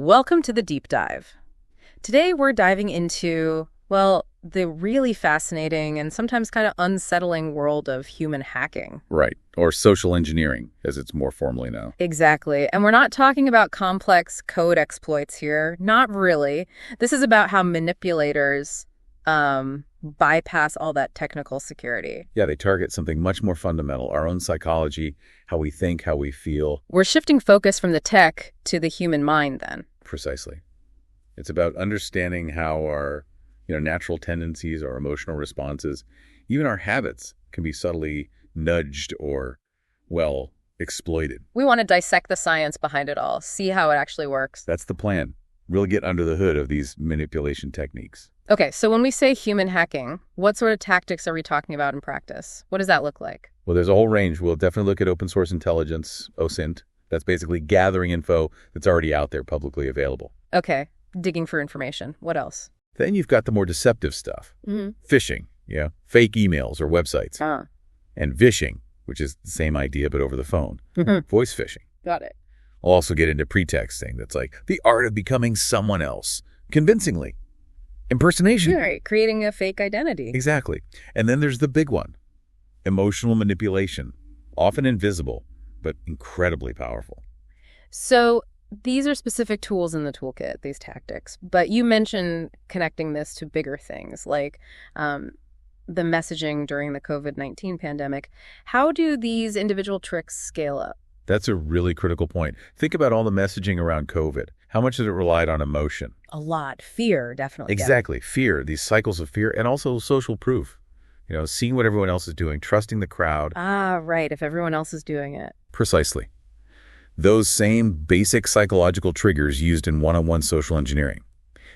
Welcome to the deep dive. Today we're diving into, well, the really fascinating and sometimes kind of unsettling world of human hacking. Right, or social engineering, as it's more formally known. Exactly. And we're not talking about complex code exploits here. Not really. This is about how manipulators bypass all that technical security. Yeah, they target something much more fundamental, our own psychology, how we think, how we feel. We're shifting focus from the tech to the human mind then. Precisely. It's about understanding how our natural tendencies, our emotional responses, even our habits can be subtly nudged or, well, exploited. We want to dissect the science behind it all, see how it actually works. That's the plan. Really get under the hood of these manipulation techniques. Okay, so when we say human hacking, what sort of tactics are we talking about in practice? What does that look like? Well, there's a whole range. We'll definitely look at open source intelligence, OSINT. That's basically gathering info that's already out there publicly available. Okay, digging for information. What else? Then you've got the more deceptive stuff. Phishing, fake emails or websites. And vishing, which is the same idea but over the phone. Voice phishing. Got it. I'll also get into pretexting. That's like the art of becoming someone else, convincingly. Impersonation. Right, creating a fake identity. Exactly. And then there's the big one, emotional manipulation, often invisible, but incredibly powerful. So these are specific tools in the toolkit, these tactics. But you mentioned connecting this to bigger things like the messaging during the COVID-19 pandemic. How do these individual tricks scale up? That's a really critical point. Think about all the messaging around COVID. How much has it relied on emotion? A lot. Fear, definitely. Exactly. Fear, these cycles of fear, and also social proof. Seeing what everyone else is doing, trusting the crowd. Ah, right, if everyone else is doing it. Precisely. Those same basic psychological triggers used in one-on-one social engineering,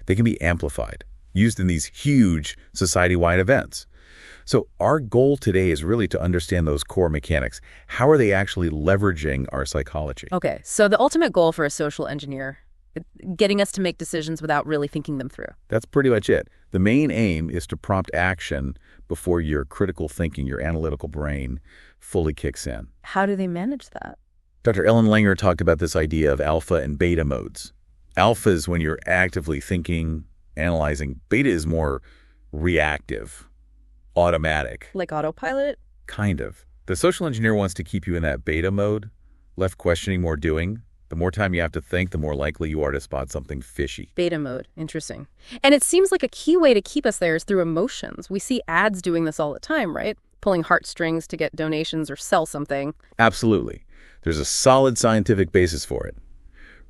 they can be amplified, used in these huge society-wide events. So our goal today is really to understand those core mechanics. How are they actually leveraging our psychology? Okay, so the ultimate goal for a social engineer, getting us to make decisions without really thinking them through. That's pretty much it. The main aim is to prompt action before your critical thinking, your analytical brain, fully kicks in. How do they manage that? Dr. Ellen Langer talked about this idea of alpha and beta modes. Alpha is when you're actively thinking, analyzing. Beta is more reactive, automatic. Like autopilot? Kind of. The social engineer wants to keep you in that beta mode, left questioning, more doing. The more time you have to think, the more likely you are to spot something fishy. Beta mode. Interesting. And it seems like a key way to keep us there is through emotions. We see ads doing this all the time, right? Pulling heartstrings to get donations or sell something. Absolutely. There's a solid scientific basis for it.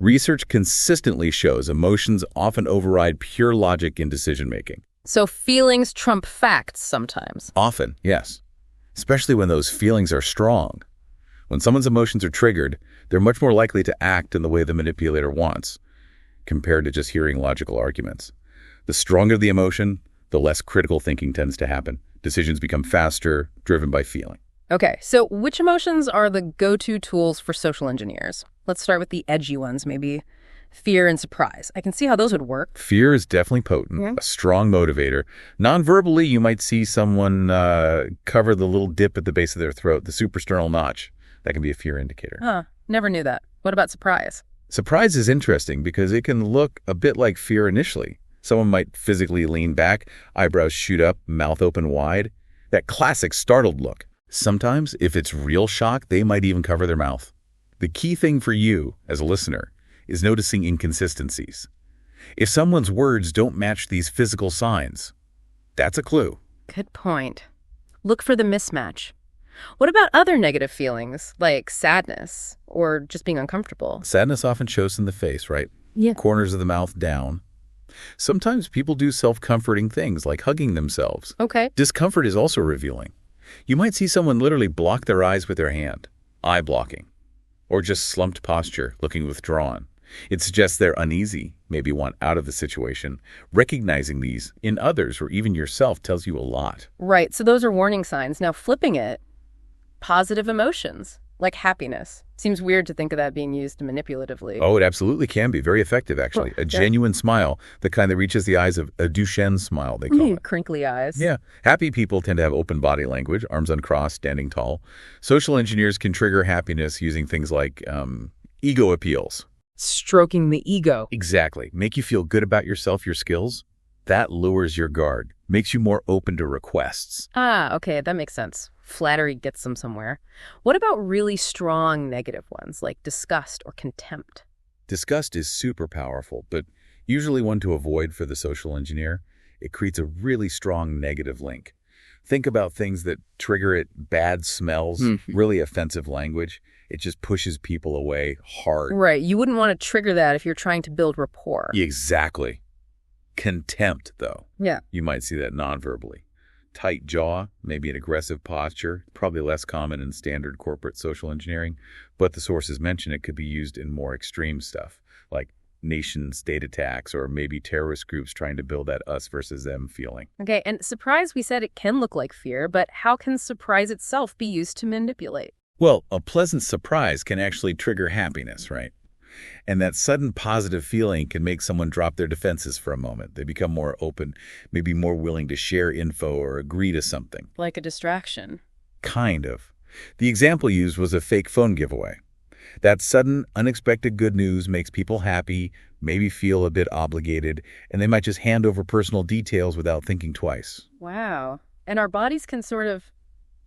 Research consistently shows emotions often override pure logic in decision-making. So feelings trump facts sometimes. Often, yes. Especially when those feelings are strong. When someone's emotions are triggered, they're much more likely to act in the way the manipulator wants, compared to just hearing logical arguments. The stronger the emotion, the less critical thinking tends to happen. Decisions become faster, driven by feeling. Okay, so which emotions are the go-to tools for social engineers? Let's start with the edgy ones, maybe fear and surprise. I can see how those would work. Fear is definitely potent, a strong motivator. Non-verbally, you might see someone cover the little dip at the base of their throat, the suprasternal notch. That can be a fear indicator. Huh, never knew that. What about surprise? Surprise is interesting because it can look a bit like fear initially. Someone might physically lean back, eyebrows shoot up, mouth open wide. That classic startled look. Sometimes, if it's real shock, they might even cover their mouth. The key thing for you, as a listener, is noticing inconsistencies. If someone's words don't match these physical signs, that's a clue. Good point. Look for the mismatch. What about other negative feelings, like sadness or just being uncomfortable? Sadness often shows in the face, right? Yeah. Corners of the mouth down. Sometimes people do self-comforting things like hugging themselves. Okay. Discomfort is also revealing. You might see someone literally block their eyes with their hand, eye blocking, or just slumped posture, looking withdrawn. It suggests they're uneasy, maybe want out of the situation. Recognizing these in others or even yourself tells you a lot. Right, so those are warning signs. Now flipping it, positive emotions, like happiness. Seems weird to think of that being used manipulatively. Oh, it absolutely can be. Very effective, actually. A genuine smile, the kind that reaches the eyes of a Duchenne smile, they call it. Crinkly eyes. Yeah. Happy people tend to have open body language, arms uncrossed, standing tall. Social engineers can trigger happiness using things like ego appeals. Stroking the ego. Exactly. Make you feel good about yourself, your skills. That lowers your guard, makes you more open to requests. Ah, okay, that makes sense. Flattery gets them somewhere. What about really strong negative ones, like disgust or contempt? Disgust is super powerful, but usually one to avoid for the social engineer. It creates a really strong negative link. Think about things that trigger it: bad smells, really offensive language. It just pushes people away hard. Right, you wouldn't want to trigger that if you're trying to build rapport. Exactly. Contempt, though. Yeah. You might see that non-verbally. Tight jaw, maybe an aggressive posture, probably less common in standard corporate social engineering, but the sources mention it could be used in more extreme stuff, like nation-state attacks or maybe terrorist groups trying to build that us versus them feeling. Okay, and surprise, we said it can look like fear, but how can surprise itself be used to manipulate? Well, a pleasant surprise can actually trigger happiness, right? And that sudden positive feeling can make someone drop their defenses for a moment. They become more open, maybe more willing to share info or agree to something. Like a distraction. Kind of. The example used was a fake phone giveaway. That sudden, unexpected good news makes people happy, maybe feel a bit obligated, and they might just hand over personal details without thinking twice. Wow. And our bodies can sort of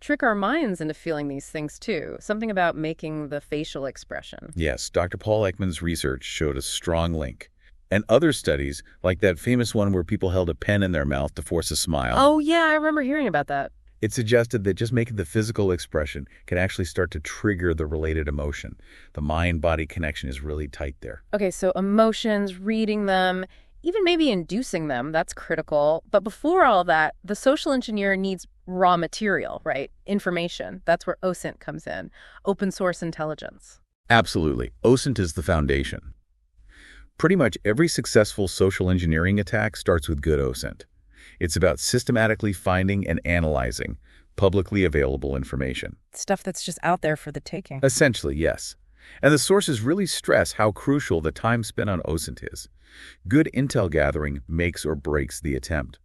trick our minds into feeling these things too. Something about making the facial expression. Yes, Dr. Paul Ekman's research showed a strong link. And other studies, like that famous one where people held a pen in their mouth to force a smile. Oh, yeah, I remember hearing about that. It suggested that just making the physical expression can actually start to trigger the related emotion. The mind-body connection is really tight there. Okay, so emotions, reading them, even maybe inducing them, that's critical. But before all that, the social engineer needs raw material, right? Information. That's where OSINT comes in. Open source intelligence. Absolutely. OSINT is the foundation. Pretty much every successful social engineering attack starts with good OSINT. It's about systematically finding and analyzing publicly available information. Stuff that's just out there for the taking. Essentially, yes. And the sources really stress how crucial the time spent on OSINT is. Good intel gathering makes or breaks the attempt.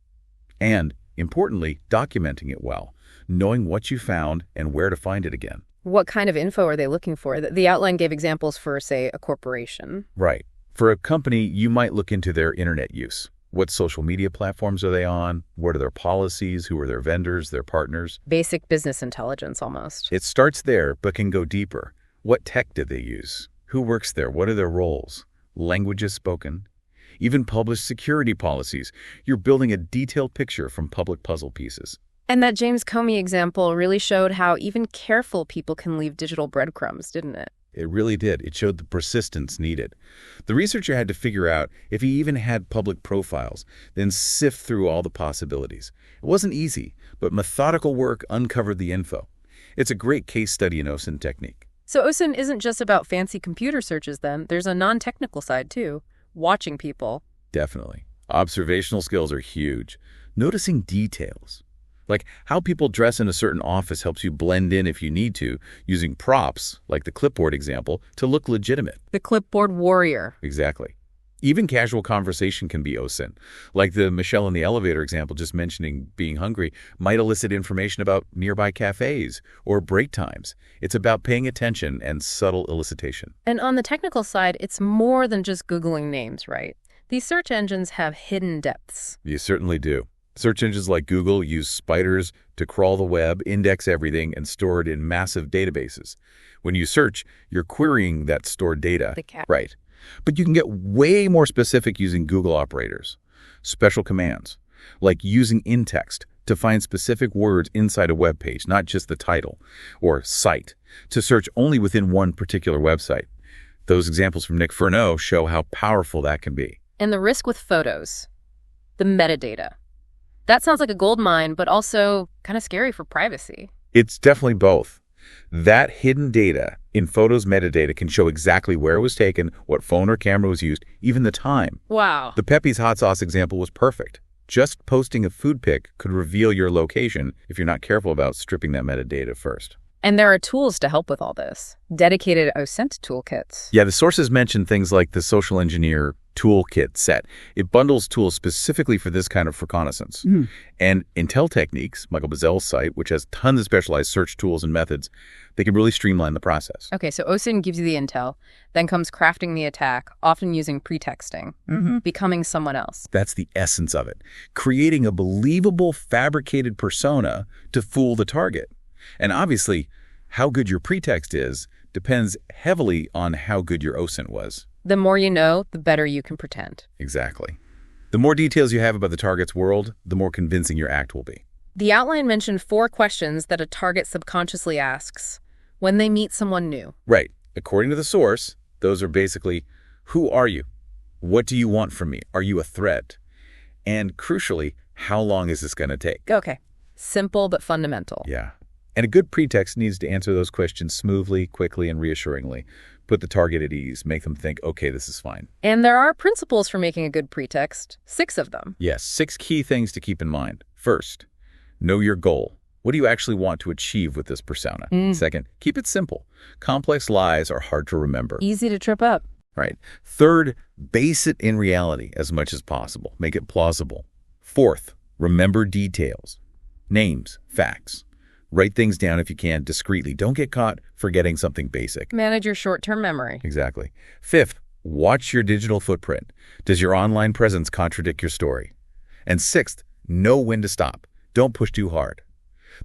And, importantly, documenting it well, knowing what you found and where to find it again. What kind of info are they looking for? The outline gave examples for, say, a corporation. Right. For a company, you might look into their internet use. What social media platforms are they on? What are their policies? Who are their vendors, their partners? Basic business intelligence, almost. It starts there, but can go deeper. What tech did they use? Who works there? What are their roles? Languages spoken? Even published security policies. You're building a detailed picture from public puzzle pieces. And that James Comey example really showed how even careful people can leave digital breadcrumbs, didn't it? It really did. It showed the persistence needed. The researcher had to figure out if he even had public profiles, then sift through all the possibilities. It wasn't easy, but methodical work uncovered the info. It's a great case study in OSINT technique. So OSINT isn't just about fancy computer searches then. There's a non-technical side too. Watching people. Definitely. Observational skills are huge. Noticing details. Like how people dress in a certain office helps you blend in if you need to, using props, like the clipboard example, to look legitimate. The clipboard warrior. Exactly. Even casual conversation can be OSINT. Like the Michelle in the elevator example just mentioning being hungry might elicit information about nearby cafes or break times. It's about paying attention and subtle elicitation. And on the technical side, it's more than just Googling names, right? These search engines have hidden depths. You certainly do. Search engines like Google use spiders to crawl the web, index everything, and store it in massive databases. When you search, you're querying that stored data. Right. But you can get way more specific using Google operators. Special commands, like using in-text to find specific words inside a web page, not just the title, or site, to search only within one particular website. Those examples from Nick Furneaux show how powerful that can be. And the risk with photos, the metadata. That sounds like a gold mine, but also kind of scary for privacy. It's definitely both. That hidden data in photos metadata can show exactly where it was taken, what phone or camera was used, even the time. Wow. The Pepe's hot sauce example was perfect. Just posting a food pic could reveal your location if you're not careful about stripping that metadata first. And there are tools to help with all this. Dedicated OSINT toolkits. Yeah, the sources mention things like the social engineer toolkit set. It bundles tools specifically for this kind of reconnaissance. And Intel Techniques, Michael Bazel's site, which has tons of specialized search tools and methods, they can really streamline the process. Okay, so OSINT gives you the intel, then comes crafting the attack, often using pretexting, becoming someone else. That's the essence of it. Creating a believable, fabricated persona to fool the target. And obviously, how good your pretext is depends heavily on how good your OSINT was. The more you know, the better you can pretend. Exactly. The more details you have about the target's world, the more convincing your act will be. The outline mentioned 4 questions that a target subconsciously asks when they meet someone new. Right. According to the source, those are basically, who are you? What do you want from me? Are you a threat? And crucially, how long is this going to take? Okay. Simple but fundamental. Yeah. And a good pretext needs to answer those questions smoothly, quickly, and reassuringly. Put the target at ease. Make them think, okay, this is fine. And there are principles for making a good pretext. 6 of them. Yes, 6 key things to keep in mind. First, know your goal. What do you actually want to achieve with this persona? Second, keep it simple. Complex lies are hard to remember. Easy to trip up. Right. Third, base it in reality as much as possible. Make it plausible. Fourth, remember details. Names, facts. Write things down if you can discreetly. Don't get caught forgetting something basic. Manage your short-term memory. Exactly. Fifth, watch your digital footprint. Does your online presence contradict your story? And sixth, know when to stop. Don't push too hard.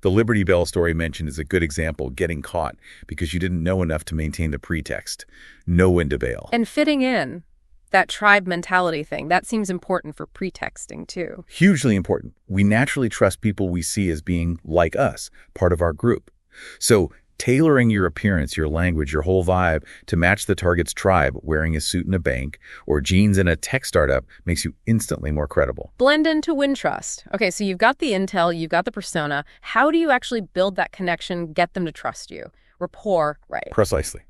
The Liberty Bell story mentioned is a good example, getting caught because you didn't know enough to maintain the pretext. Know when to bail. And fitting in. That tribe mentality thing, that seems important for pretexting too. Hugely important. We naturally trust people we see as being like us, part of our group. So tailoring your appearance, your language, your whole vibe to match the target's tribe, wearing a suit in a bank or jeans in a tech startup makes you instantly more credible. Blend in to win trust. Okay, so you've got the intel, you've got the persona. How do you actually build that connection, get them to trust you? Rapport, right? Precisely.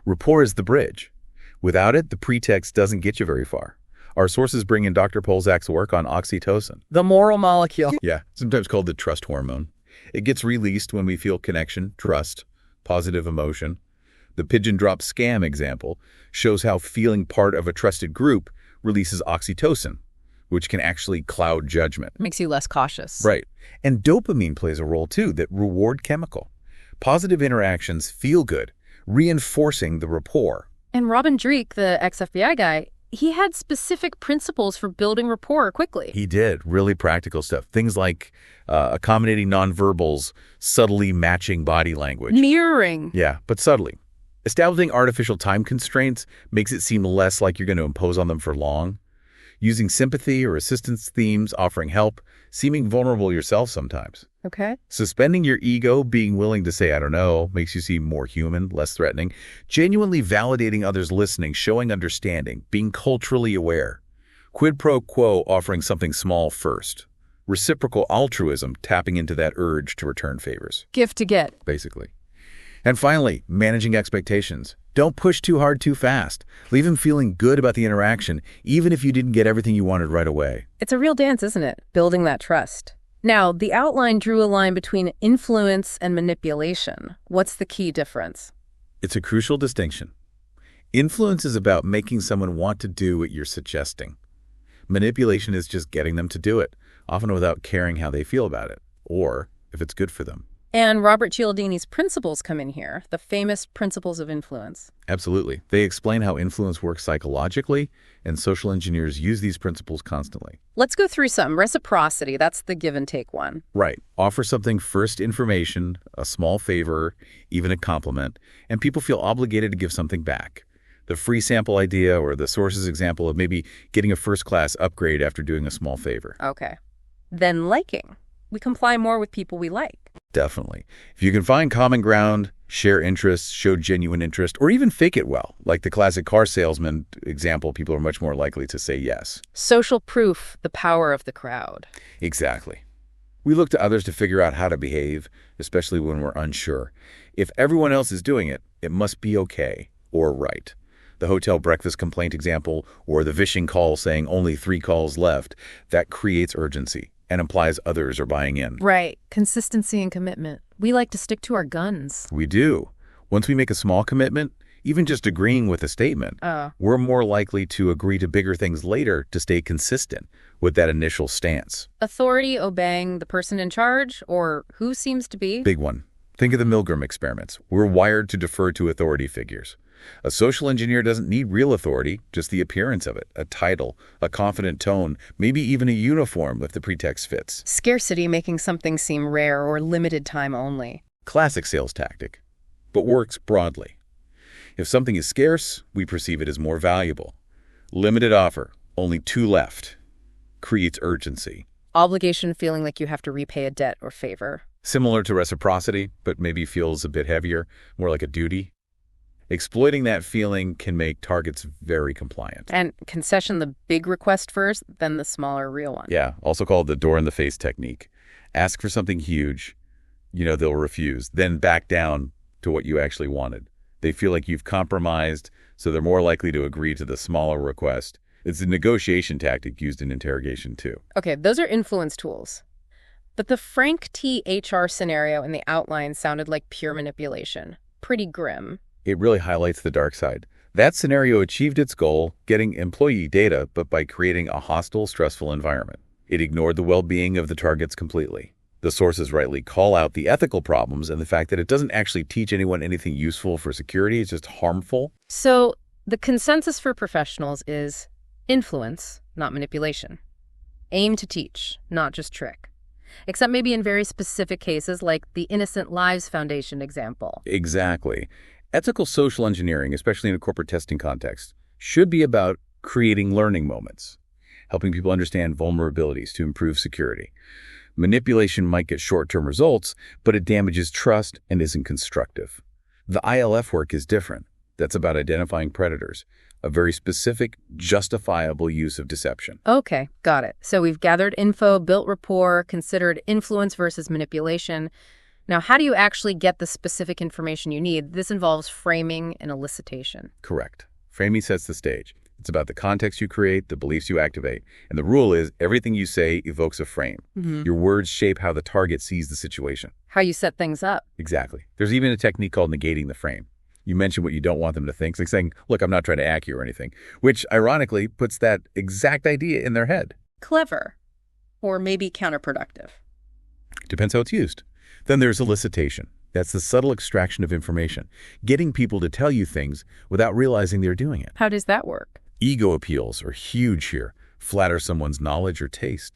Rapport is the bridge. Without it, the pretext doesn't get you very far. Our sources bring in Dr. Polzak's work on oxytocin. The moral molecule. Yeah, sometimes called the trust hormone. It gets released when we feel connection, trust, positive emotion. The pigeon drop scam example shows how feeling part of a trusted group releases oxytocin, which can actually cloud judgment. Makes you less cautious. Right. And dopamine plays a role too, that reward chemical. Positive interactions feel good, reinforcing the rapport. And Robin Dreeke, the ex-FBI guy, he had specific principles for building rapport quickly. He did. Really practical stuff. Things like accommodating nonverbals, subtly matching body language. Mirroring. Yeah, but subtly. Establishing artificial time constraints makes it seem less like you're going to impose on them for long. Using sympathy or assistance themes, offering help, seeming vulnerable yourself sometimes. Okay. Suspending your ego, being willing to say, I don't know, makes you seem more human, less threatening. Genuinely validating others listening, showing understanding, being culturally aware. Quid pro quo, offering something small first. Reciprocal altruism, tapping into that urge to return favors. Gift to get. Basically. And finally, managing expectations. Don't push too hard too fast. Leave him feeling good about the interaction, even if you didn't get everything you wanted right away. It's a real dance, isn't it? Building that trust. Now, the outline drew a line between influence and manipulation. What's the key difference? It's a crucial distinction. Influence is about making someone want to do what you're suggesting. Manipulation is just getting them to do it, often without caring how they feel about it, or if it's good for them. And Robert Cialdini's principles come in here, the famous principles of influence. Absolutely. They explain how influence works psychologically, and social engineers use these principles constantly. Let's go through some. Reciprocity, that's the give and take one. Right. Offer something first, information, a small favor, even a compliment, and people feel obligated to give something back. The free sample idea or the source's example of maybe getting a first-class upgrade after doing a small favor. Okay. Then liking. We comply more with people we like. Definitely. If you can find common ground, share interests, show genuine interest, or even fake it well, like the classic car salesman example, people are much more likely to say yes. Social proof, the power of the crowd. Exactly. We look to others to figure out how to behave, especially when we're unsure. If everyone else is doing it, it must be okay or right. The hotel breakfast complaint example, or the phishing call saying only 3 calls left, that creates urgency and implies others are buying in. Right. Consistency and commitment. We like to stick to our guns. We do. Once we make a small commitment, even just agreeing with a statement, we're more likely to agree to bigger things later to stay consistent with that initial stance. Authority obeying the person in charge, or who seems to be? Big one. Think of the Milgram experiments. We're wired to defer to authority figures. A social engineer doesn't need real authority, just the appearance of it, a title, a confident tone, maybe even a uniform if the pretext fits. Scarcity making something seem rare or limited time only. Classic sales tactic, but works broadly. If something is scarce, we perceive it as more valuable. Limited offer, only 2 left, creates urgency. Obligation feeling like you have to repay a debt or favor. Similar to reciprocity, but maybe feels a bit heavier, more like a duty. Exploiting that feeling can make targets very compliant. And concession the big request first, then the smaller real one. Yeah, also called the door-in-the-face technique. Ask for something huge, they'll refuse, then back down to what you actually wanted. They feel like you've compromised, so they're more likely to agree to the smaller request. It's a negotiation tactic used in interrogation, too. Okay, those are influence tools. But the Frank T. HR scenario in the outline sounded like pure manipulation. Pretty grim. It really highlights the dark side. That scenario achieved its goal, getting employee data, but by creating a hostile, stressful environment. It ignored the well-being of the targets completely. The sources rightly call out the ethical problems and the fact that it doesn't actually teach anyone anything useful for security. It's just harmful. So the consensus for professionals is influence, not manipulation. Aim to teach, not just trick. Except maybe in very specific cases like the Innocent Lives Foundation example. Exactly. Ethical social engineering, especially in a corporate testing context, should be about creating learning moments, helping people understand vulnerabilities to improve security. Manipulation might get short-term results, but it damages trust and isn't constructive. The ILF work is different. That's about identifying predators, a very specific, justifiable use of deception. Okay, got it. So we've gathered info, built rapport, considered influence versus manipulation. Now, how do you actually get the specific information you need? This involves framing and elicitation. Correct. Framing sets the stage. It's about the context you create, the beliefs you activate. And the rule is everything you say evokes a frame. Your words shape how the target sees the situation. How you set things up. Exactly. There's even a technique called negating the frame. You mention what you don't want them to think. It's like saying, look, I'm not trying to act you or anything, which ironically puts that exact idea in their head. Clever. Or maybe counterproductive. Depends how it's used. Then there's elicitation. That's the subtle extraction of information, getting people to tell you things without realizing they're doing it. How does that work? Ego appeals are huge here. Flatter someone's knowledge or taste.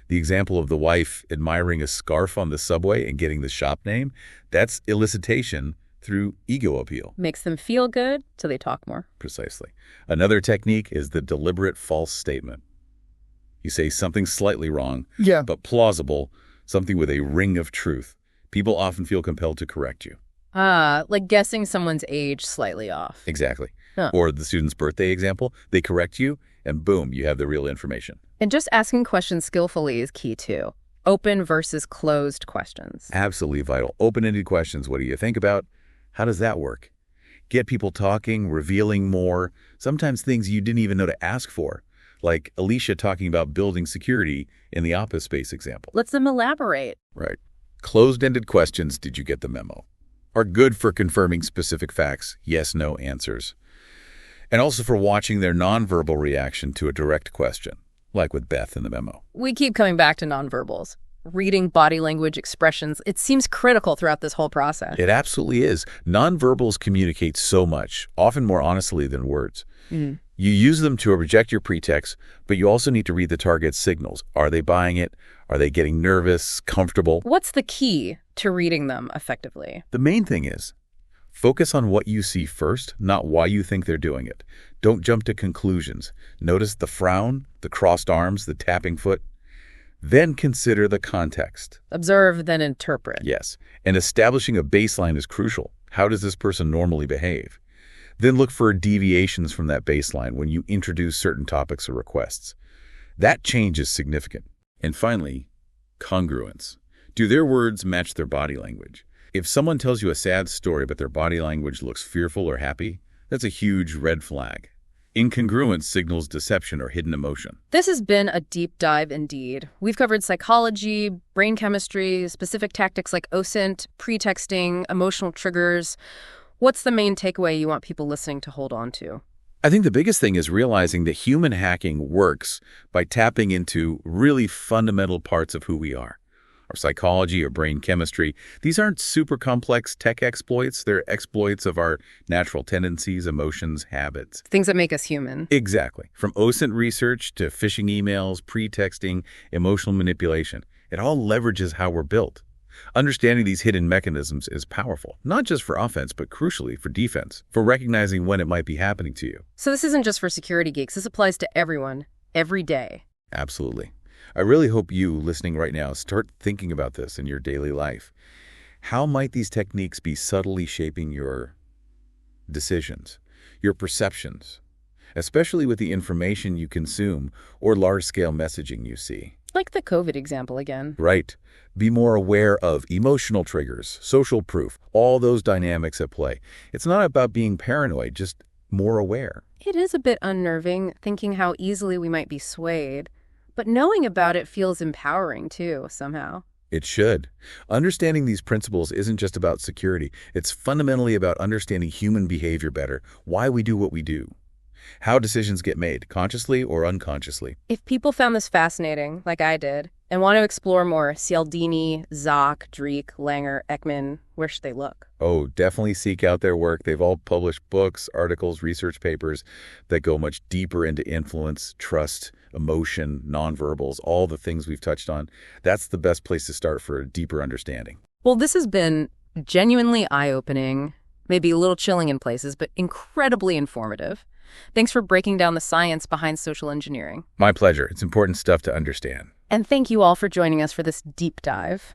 The example of the wife admiring a scarf on the subway and getting the shop name, that's elicitation through ego appeal. Makes them feel good, so they talk more. Precisely. Another technique is the deliberate false statement. You say something slightly wrong, but plausible, something with a ring of truth. People often feel compelled to correct you. Like guessing someone's age slightly off. Exactly. Or the student's birthday example, they correct you, and boom, you have the real information. And just asking questions skillfully is key, too. Open versus closed questions. Absolutely vital. Open-ended questions. What do you think about? How does that work? Get people talking, revealing more, sometimes things you didn't even know to ask for, like Alicia talking about building security in the office space example. Let them elaborate. Right. Closed-ended questions, did you get the memo, are good for confirming specific facts, yes-no answers. And also for watching their nonverbal reaction to a direct question, like with Beth in the memo. We keep coming back to nonverbals. Reading body language expressions, it seems critical throughout this whole process. It absolutely is. Nonverbals communicate so much, often more honestly than words. You use them to reject your pretext, but you also need to read the target's signals. Are they buying it? Are they getting nervous, comfortable? What's the key to reading them effectively? The main thing is focus on what you see first, not why you think they're doing it. Don't jump to conclusions. Notice the frown, the crossed arms, the tapping foot. Then consider the context. Observe, then interpret. Yes, and establishing a baseline is crucial. How does this person normally behave? Then look for deviations from that baseline when you introduce certain topics or requests. That change is significant. And finally, congruence. Do their words match their body language? If someone tells you a sad story but their body language looks fearful or happy, that's a huge red flag. Incongruence signals deception or hidden emotion. This has been a deep dive indeed. We've covered psychology, brain chemistry, specific tactics like OSINT, pretexting, emotional triggers. What's the main takeaway you want people listening to hold on to? I think the biggest thing is realizing that human hacking works by tapping into really fundamental parts of who we are. Our psychology, our brain chemistry. These aren't super complex tech exploits. They're exploits of our natural tendencies, emotions, habits. Things that make us human. Exactly. From OSINT research to phishing emails, pretexting, emotional manipulation. It all leverages how we're built. Understanding these hidden mechanisms is powerful, not just for offense, but crucially for defense, for recognizing when it might be happening to you. So this isn't just for security geeks. This applies to everyone, every day. Absolutely. I really hope you, listening right now, start thinking about this in your daily life. How might these techniques be subtly shaping your decisions, your perceptions, especially with the information you consume or large-scale messaging you see? Like the COVID example again. Right. Be more aware of emotional triggers, social proof, all those dynamics at play. It's not about being paranoid, just more aware. It is a bit unnerving thinking how easily we might be swayed, but knowing about it feels empowering too, somehow. It should. Understanding these principles isn't just about security. It's fundamentally about understanding human behavior better, why we do what we do, how decisions get made, consciously or unconsciously. If people found this fascinating, like I did, and want to explore more, Cialdini, Zock, Dreek, Langer, Ekman, where should they look? Oh, definitely seek out their work. They've all published books, articles, research papers that go much deeper into influence, trust, emotion, nonverbals, all the things we've touched on. That's the best place to start for a deeper understanding. Well, this has been genuinely eye-opening, maybe a little chilling in places, but incredibly informative. Thanks for breaking down the science behind social engineering. My pleasure. It's important stuff to understand. And thank you all for joining us for this deep dive.